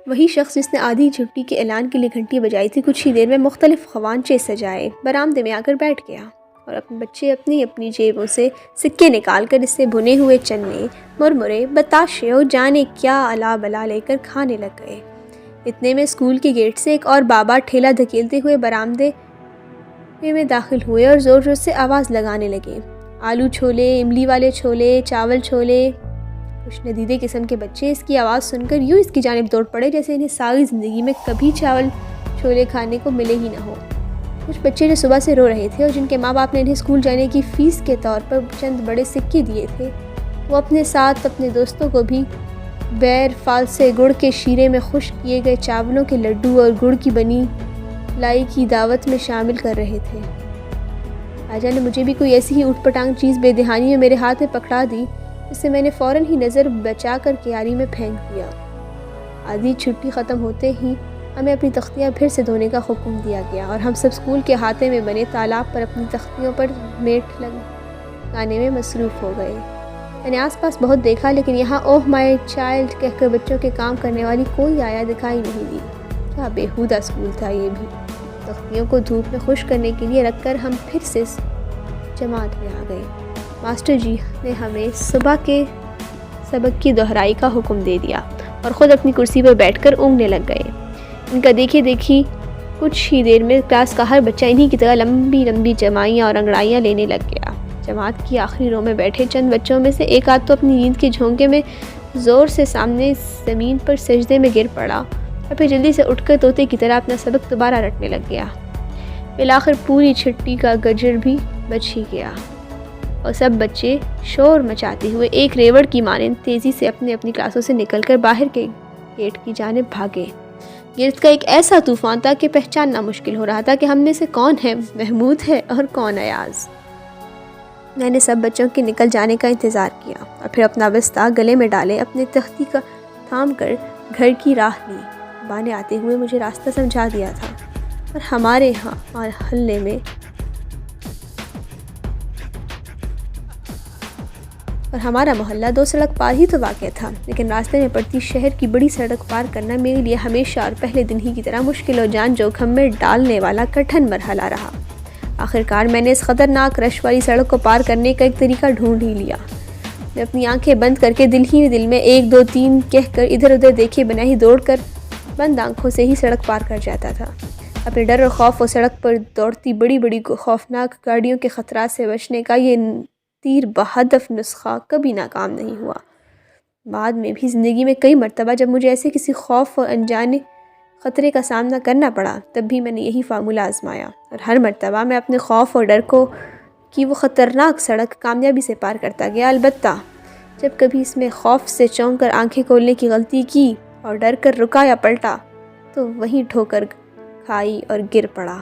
وہی شخص جس نے آدھی چھٹی کے اعلان کے لیے گھنٹی بجائی تھی کچھ ہی دیر میں مختلف خوانچے سجائے برآمدے میں آ کر بیٹھ گیا اور اپنے بچے اپنی اپنی جیبوں سے سکے نکال کر اس سے بھنے ہوئے چنے، مرمرے، بتاشے اور جانے کیا الا بلا لے کر کھانے لگ گئے۔ اتنے میں اسکول کے گیٹ سے ایک اور بابا ٹھیلا دھکیلتے ہوئے برآمدے میں داخل ہوئے اور زور زور سے آواز لگانے لگے۔ آلو چھولے، املی والے چھولے، چاول چھولے۔ کچھ ندیدے قسم کے بچے اس کی آواز سن کر یوں اس کی جانب دوڑ پڑے جیسے انہیں ساری زندگی میں کبھی چاول چھولے کھانے کو ملے ہی نہ ہو۔ کچھ بچے جو صبح سے رو رہے تھے اور جن کے ماں باپ نے انہیں اسکول جانے کی فیس کے طور پر چند بڑے سکے دیے تھے، وہ اپنے ساتھ اپنے دوستوں کو بھی بیر فالسے گڑ کے شیرے میں خشک کیے گئے چاولوں کے لڈو اور گڑ کی بنی لائی کی دعوت میں شامل کر رہے تھے۔ آجا نے مجھے بھی کوئی ایسی ہی اوٹ پٹانگ چیز بے دہانی میں میرے ہاتھ میں پکڑا دی جسے میں نے فوراً ہی نظر بچا کر کیاری میں پھینک دیا۔ آدھی چھٹی ختم ہوتے ہی ہمیں اپنی تختیاں پھر سے دھونے کا حکم دیا گیا اور ہم سب اسکول کے احاطے میں بنے تالاب پر اپنی تختیوں پر میٹ لگانے میں مصروف ہو گئے۔ میں نے آس پاس بہت دیکھا لیکن یہاں اوہ مائی چائلڈ کہہ کر بچوں کے کام کرنے والی کوئی آیا دکھائی نہیں دی۔ کیا بیہودہ اسکول تھا یہ بھی۔ تختیوں کو دھوپ میں خشک کرنے کے لیے رکھ کر ہم پھر سے جماعت میں آ گئے۔ ماسٹر جی نے ہمیں صبح کے سبق کی دہرائی کا حکم دے دیا اور خود اپنی کرسی پر بیٹھ کر اونگنے لگ گئے۔ ان کا دیکھی کچھ ہی دیر میں کلاس کا ہر بچہ انہی کی طرح لمبی لمبی جمائیاں اور انگڑائیاں لینے لگ گیا۔ جماعت کی آخری رو میں بیٹھے چند بچوں میں سے ایک آدھ تو اپنی نیند کے جھونکے میں زور سے سامنے زمین پر سجدے میں گر پڑا اور پھر جلدی سے اٹھ کر طوطے کی طرح اپنا سبق دوبارہ رٹنے لگ گیا۔ بالآخر پوری چھٹی کا گجر بھی بچ ہی گیا اور سب بچے شور مچاتے ہوئے ایک ریوڑ کی مانند تیزی سے اپنی کلاسوں سے نکل کر باہر کے گیٹ کی جانب بھاگے۔ گرد کا ایک ایسا طوفان تھا کہ پہچاننا مشکل ہو رہا تھا کہ ہم میں سے کون ہے محمود ہے اور کون ایاز۔ میں نے سب بچوں کے نکل جانے کا انتظار کیا اور پھر اپنا بستہ گلے میں ڈالے اپنے تختی کا تھام کر گھر کی راہ لی۔ بانے آتے ہوئے مجھے راستہ سمجھا دیا تھا اور ہمارے ہاں محلے میں اور ہمارا محلہ 2 سڑک پار ہی تو واقع تھا، لیکن راستے میں پڑتی شہر کی بڑی سڑک پار کرنا میرے لیے ہمیشہ اور پہلے دن ہی کی طرح مشکل اور جان جوکھم میں ڈالنے والا کٹھن مرحلہ رہا۔ آخرکار میں نے اس خطرناک رش والی سڑک کو پار کرنے کا ایک طریقہ ڈھونڈ ہی لیا۔ میں اپنی آنکھیں بند کر کے دل میں 1 2 3 کہہ کر ادھر ادھر دیکھے بنا ہی دوڑ کر بند آنکھوں سے ہی سڑک پار کر جاتا تھا۔ اپنے ڈر اور خوف و سڑک پر دوڑتی بڑی بڑی خوفناک گاڑیوں کے خطرات سے بچنے کا یہ تیر بہدف نسخہ کبھی ناکام نہیں ہوا۔ بعد میں بھی زندگی میں کئی مرتبہ جب مجھے ایسے کسی خوف اور انجانے خطرے کا سامنا کرنا پڑا تب بھی میں نے یہی فارمولہ آزمایا اور ہر مرتبہ میں اپنے خوف اور ڈر کو کی وہ خطرناک سڑک کامیابی سے پار کرتا گیا۔ البتہ جب کبھی اس میں خوف سے چونک کر آنکھیں کھولنے کی غلطی کی اور ڈر کر رکا یا پلٹا تو وہیں ٹھوکر کھائی اور گر پڑا۔